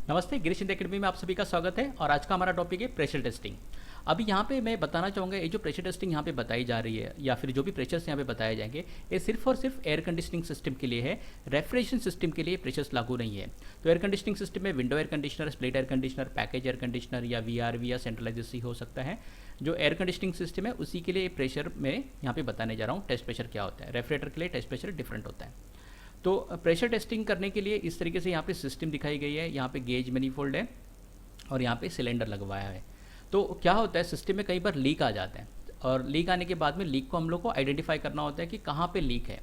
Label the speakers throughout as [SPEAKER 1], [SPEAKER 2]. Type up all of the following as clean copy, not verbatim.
[SPEAKER 1] नमस्ते, Girish India academy में आप सभी का स्वागत है। और आज का हमारा टॉपिक है प्रेशर टेस्टिंग। अभी यहाँ पे मैं बताना चाहूँगा, ये जो प्रेशर टेस्टिंग यहाँ पे बताई जा रही है या फिर जो भी प्रेशर्स यहाँ पे बताए जाएंगे, ये सिर्फ और सिर्फ एयर कंडीशनिंग सिस्टम के लिए है। रेफ्रिजरेशन सिस्टम के लिए प्रेशर्स लागू नहीं है। तो एयर कंडीशनिंग सिस्टम में window air conditioner, split air conditioner, package air conditioner या वीआरवी या सेंट्रलाइज एसी हो सकता है। जो एयर कंडीशनिंग सिस्टम है उसी के लिए प्रेशर मैं यहाँ पे बताने जा रहा हूँ। टेस्ट प्रेशर क्या होता है, रेफ्रिजरेटर के लिए टेस्ट प्रेशर डिफरेंट होता है। तो प्रेशर टेस्टिंग करने के लिए इस तरीके से यहाँ पे सिस्टम दिखाई गई है। यहाँ पे गेज मैनीफोल्ड है और यहाँ पे सिलेंडर लगवाया है। तो क्या होता है, सिस्टम में कई बार लीक आ जाते हैं और लीक आने के बाद में लीक को हम लोग को आइडेंटिफाई करना होता है कि कहाँ पे लीक है।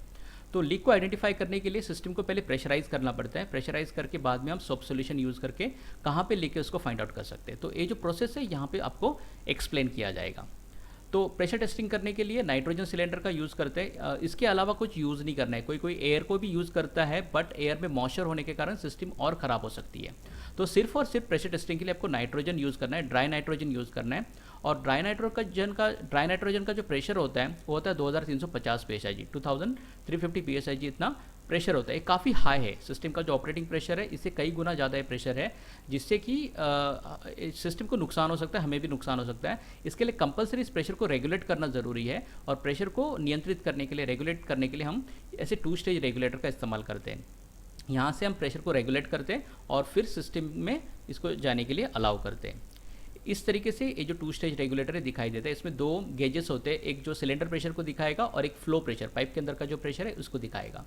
[SPEAKER 1] तो लीक को आइडेंटिफाई करने के लिए सिस्टम को पहले प्रेशराइज करना पड़ता है। प्रेशराइज करके बाद में हम सोप सोल्यूशन यूज़ करके कहाँ पे लीक है उसको फाइंड आउट कर सकते हैं। तो ये जो प्रोसेस है यहाँ पे आपको एक्सप्लेन किया जाएगा। तो प्रेशर टेस्टिंग करने के लिए नाइट्रोजन सिलेंडर का यूज़ करते हैं। इसके अलावा कुछ यूज़ नहीं करना है। कोई कोई एयर को भी यूज़ करता है, बट एयर में मॉइस्चर होने के कारण सिस्टम और ख़राब हो सकती है। तो सिर्फ और सिर्फ प्रेशर टेस्टिंग के लिए आपको नाइट्रोजन यूज़ करना है, ड्राई नाइट्रोजन यूज़ करना है। और ड्राई नाइट्रोजन का जो प्रेशर होता है वो होता है 2350 psi, 2350 psi इतना प्रेशर होता है। ये काफ़ी हाई है। सिस्टम का जो ऑपरेटिंग प्रेशर है इससे कई गुना ज़्यादा है प्रेशर है, जिससे कि सिस्टम को नुकसान हो सकता है, हमें भी नुकसान हो सकता है। इसके लिए कंपलसरी इस प्रेशर को रेगुलेट करना ज़रूरी है। और प्रेशर को नियंत्रित करने के लिए, रेगुलेट करने के लिए हम ऐसे 2 स्टेज रेगुलेटर का इस्तेमाल करते हैं। यहाँ से हम प्रेशर को रेगुलेट करते हैं और फिर सिस्टम में इसको जाने के लिए अलाउ करते हैं। इस तरीके से ये जो 2 स्टेज रेगुलेटर है दिखाई देता है। इसमें 2 गेजेस होते हैं, एक जो सिलेंडर प्रेशर को दिखाएगा और एक फ्लो प्रेशर, पाइप के अंदर का जो प्रेशर है उसको दिखाएगा।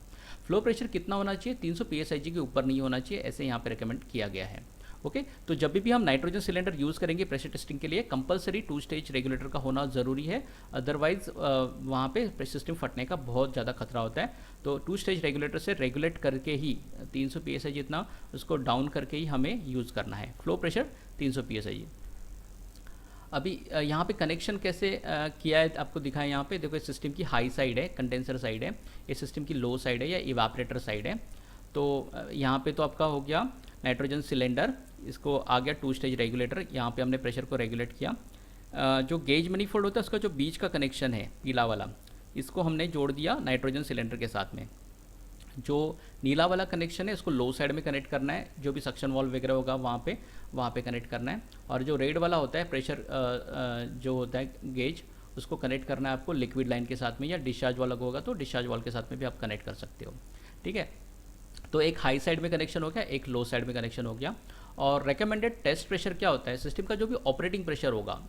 [SPEAKER 1] फ्लो प्रेशर कितना होना चाहिए, 300 psi के ऊपर नहीं होना चाहिए, ऐसे यहाँ पे रिकमेंड किया गया है। ओके, तो जब भी हम नाइट्रोजन सिलेंडर यूज़ करेंगे प्रेशर टेस्टिंग के लिए, कंपलसरी 2 स्टेज रेगुलेटर का होना ज़रूरी है। अदरवाइज वहाँ पे सिस्टम फटने का बहुत ज़्यादा खतरा होता है। तो 2 स्टेज रेगुलेटर से रेगुलेट करके ही 300 psi जितना उसको डाउन करके ही हमें यूज़ करना है। Flow pressure 300 psi। अभी यहाँ पे कनेक्शन कैसे किया है आपको दिखाएं। यहाँ पे देखो, सिस्टम की हाई साइड है, कंडेंसर साइड है, ये सिस्टम की लो साइड है या इवापरेटर साइड है। तो यहाँ पे तो आपका हो गया नाइट्रोजन सिलेंडर, इसको आ गया 2 स्टेज रेगुलेटर, यहाँ पे हमने प्रेशर को रेगुलेट किया। जो गेज मैनीफोल्ड होता है उसका जो बीच का कनेक्शन है पीला वाला, इसको हमने जोड़ दिया नाइट्रोजन सिलेंडर के साथ में। जो नीला वाला कनेक्शन है इसको लो साइड में कनेक्ट करना है, जो भी सक्शन वॉल्व वगैरह होगा वहाँ पे कनेक्ट करना है। और जो रेड वाला होता है प्रेशर जो होता है गेज, उसको कनेक्ट करना है आपको लिक्विड लाइन के साथ में, या डिस्चार्ज वाला होगा तो डिस्चार्ज वॉल के साथ में भी आप कनेक्ट कर सकते हो। ठीक है, तो एक हाई साइड में कनेक्शन हो गया, एक लो साइड में कनेक्शन हो गया। और रिकमेंडेड टेस्ट प्रेशर क्या होता है, सिस्टम का जो भी ऑपरेटिंग प्रेशर होगा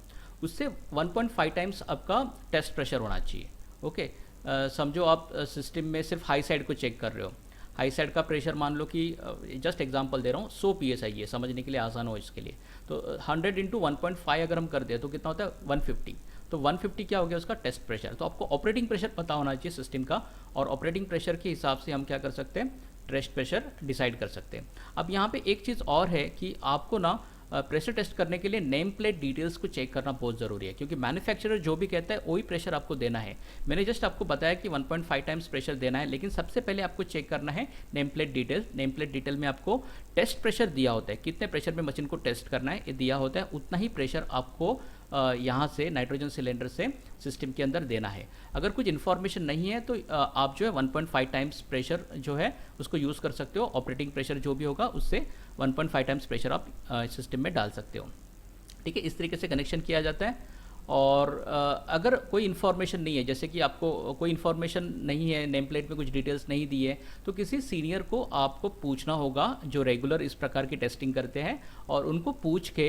[SPEAKER 1] उससे 1.5 टाइम्स आपका टेस्ट प्रेशर होना चाहिए। ओके, समझो आप सिस्टम में सिर्फ हाई साइड को चेक कर रहे हो। हाई साइड का प्रेशर मान लो कि जस्ट एग्जांपल दे रहा हूँ 100 psi है, समझने के लिए आसान हो इसके लिए। तो 100 इंटू 1.5 अगर हम कर दें तो कितना होता है 150। तो 150 क्या हो गया उसका टेस्ट प्रेशर। तो आपको ऑपरेटिंग प्रेशर पता होना चाहिए सिस्टम का, और ऑपरेटिंग प्रेशर के हिसाब से हम क्या कर सकते हैं, टेस्ट प्रेशर डिसाइड कर सकते हैं। अब यहाँ पे एक चीज़ और है कि आपको ना प्रेशर टेस्ट करने के लिए नेम प्लेट डिटेल्स को चेक करना बहुत ज़रूरी है, क्योंकि मैन्युफैक्चरर जो भी कहता है वही प्रेशर आपको देना है। मैंने जस्ट आपको बताया कि 1.5 टाइम्स प्रेशर देना है, लेकिन सबसे पहले आपको चेक करना है name plate detail. Name plate detail में आपको टेस्ट प्रेशर दिया होता है, कितने प्रेशर में मशीन को टेस्ट करना है ये दिया होता है, उतना ही प्रेशर आपको यहाँ से नाइट्रोजन सिलेंडर से सिस्टम के अंदर देना है। अगर कुछ इन्फॉर्मेशन नहीं है तो आप जो है 1.5 टाइम्स प्रेशर जो है उसको यूज़ कर सकते हो। ऑपरेटिंग प्रेशर जो भी होगा उससे 1.5 टाइम्स प्रेशर आप सिस्टम में डाल सकते हो। ठीक है, इस तरीके से कनेक्शन किया जाता है। और अगर कोई इन्फॉर्मेशन नहीं है, जैसे कि आपको कोई इन्फॉर्मेशन नहीं है, नेम प्लेट में कुछ डिटेल्स नहीं दी है, तो किसी सीनियर को आपको पूछना होगा जो रेगुलर इस प्रकार की टेस्टिंग करते हैं, और उनको पूछ के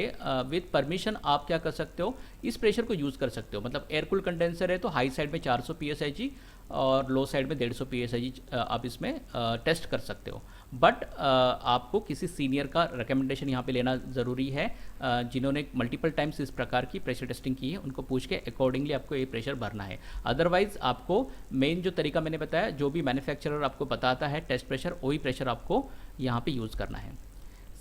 [SPEAKER 1] विद परमिशन आप क्या कर सकते हो, इस प्रेशर को यूज़ कर सकते हो। मतलब एयर कूल कंडेंसर है तो हाई साइड में 400 psi और लो साइड में 150 psi आप इसमें टेस्ट कर सकते हो। बट आपको किसी सीनियर का रिकमेंडेशन यहाँ पे लेना ज़रूरी है, जिन्होंने मल्टीपल टाइम्स इस प्रकार की प्रेशर टेस्टिंग की है, उनको पूछ के अकॉर्डिंगली आपको ये प्रेशर भरना है। अदरवाइज आपको मेन जो तरीका मैंने बताया, जो भी मैन्युफैक्चरर आपको बताता है टेस्ट प्रेशर, वही प्रेशर आपको यहाँ पे यूज़ करना है।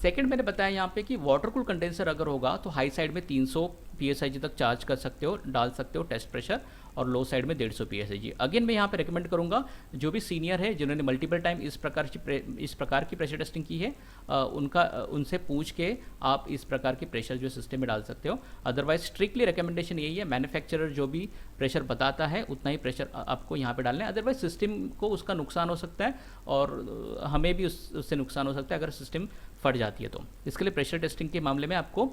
[SPEAKER 1] सेकंड मैंने बताया यहाँ पे कि वाटर कूल कंडेंसर अगर होगा तो हाई साइड में 300 psi तक चार्ज कर सकते हो, डाल सकते हो टेस्ट प्रेशर, और लो साइड में 150 psi। अगेन मैं यहाँ पे रिकमेंड करूँगा जो भी सीनियर है जिन्होंने मल्टीपल टाइम इस प्रकार की प्रेशर टेस्टिंग की है, उनसे पूछ के आप इस प्रकार के प्रेशर जो सिस्टम में डाल सकते हो। अदरवाइज स्ट्रिक्टली रिकमेंडेशन यही है, मैन्युफैक्चरर जो भी प्रेशर बताता है उतना ही प्रेशर आपको यहाँ पे डालना है। अदरवाइज सिस्टम को उसका नुकसान हो सकता है और हमें भी उससे नुकसान हो सकता है अगर सिस्टम फट जाती है। तो इसके लिए प्रेशर टेस्टिंग के मामले में आपको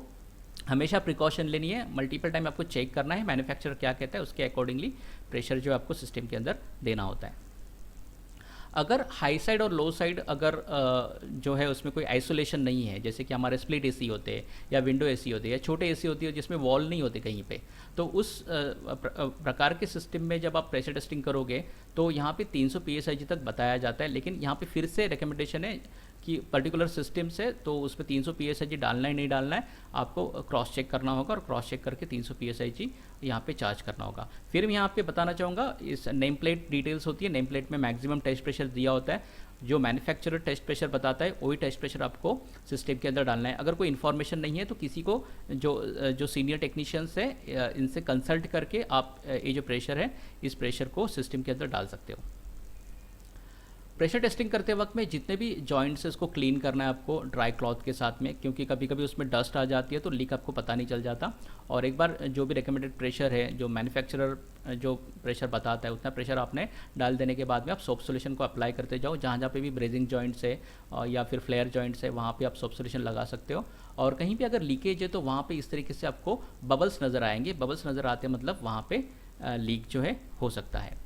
[SPEAKER 1] हमेशा प्रिकॉशन लेनी है, मल्टीपल टाइम आपको चेक करना है मैन्युफैक्चरर क्या कहता है, उसके अकॉर्डिंगली प्रेशर जो आपको सिस्टम के अंदर देना होता है। अगर हाई साइड और लो साइड अगर जो है उसमें कोई आइसोलेशन नहीं है, जैसे कि हमारे स्प्लिट एसी होते हैं या विंडो एसी होते हैं या छोटे एसी होती है जिसमें वॉल नहीं होते कहीं पे, तो उस प्रकार के सिस्टम में जब आप प्रेशर टेस्टिंग करोगे तो यहाँ पे 300 psi तक बताया जाता है। लेकिन यहाँ पे फिर से रिकमेंडेशन है कि पर्टिकुलर सिस्टम से तो उसमें 300 psi डालना ही नहीं डालना है, आपको क्रॉस चेक करना होगा और क्रॉस चेक करके 300 psi यहाँ पे चार्ज करना होगा। फिर मैं यहाँ पे बताना चाहूँगा, इस नेम प्लेट डिटेल्स होती है, नेम प्लेट में मैक्सिमम टेस्ट प्रेशर दिया होता है, जो मैन्युफैक्चरर टेस्ट प्रेशर बताता है वही टेस्ट प्रेशर आपको सिस्टम के अंदर डालना है। अगर कोई इन्फॉर्मेशन नहीं है तो किसी को जो सीनियर टेक्नीशियंस है इनसे कंसल्ट करके आप ये जो प्रेशर है इस प्रेशर को सिस्टम के अंदर डाल सकते हो। प्रेशर टेस्टिंग करते वक्त में जितने भी जॉइंट्स है उसको क्लीन करना है आपको ड्राई क्लॉथ के साथ में, क्योंकि कभी कभी उसमें डस्ट आ जाती है तो लीक आपको पता नहीं चल जाता। और एक बार जो भी रिकमेंडेड प्रेशर है, जो मैन्युफैक्चरर जो प्रेशर बताता है उतना प्रेशर आपने डाल देने के बाद में आप सोप सॉल्यूशन को अप्लाई करते जाओ। जहाँ जहाँ पे भी ब्रेजिंग जॉइंट्स है या फिर फ्लेयर जॉइंट्स है वहाँ पे आप सोप सॉल्यूशन लगा सकते हो। और कहीं पे अगर लीकेज है तो वहाँ पे इस तरीके से आपको बबल्स नज़र आएंगे, बबल्स नज़र आते हैं मतलब वहाँ पे लीक जो है हो सकता है।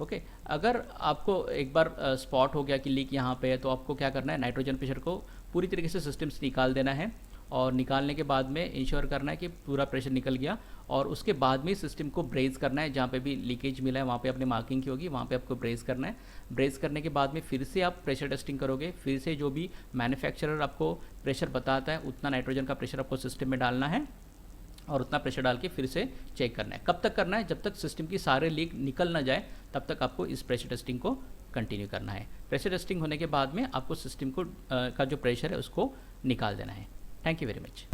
[SPEAKER 1] ओके अगर आपको एक बार स्पॉट हो गया कि लीक यहाँ पे है तो आपको क्या करना है, नाइट्रोजन प्रेशर को पूरी तरीके से सिस्टम से निकाल देना है और निकालने के बाद में इंश्योर करना है कि पूरा प्रेशर निकल गया। और उसके बाद में सिस्टम को ब्रेज करना है, जहाँ पे भी लीकेज मिला है वहाँ पे अपने मार्किंग की होगी, वहाँ पे आपको ब्रेज करना है। ब्रेज करने के बाद में फिर से आप प्रेशर टेस्टिंग करोगे, फिर से जो भी मैन्युफैक्चरर आपको प्रेशर बताता है उतना नाइट्रोजन का प्रेशर आपको सिस्टम में डालना है और उतना प्रेशर डाल के फिर से चेक करना है। कब तक करना है, जब तक सिस्टम की सारे लीक निकल ना जाए तब तक आपको इस प्रेशर टेस्टिंग को कंटिन्यू करना है। प्रेशर टेस्टिंग होने के बाद में आपको सिस्टम को का जो प्रेशर है उसको निकाल देना है। Thank you very much.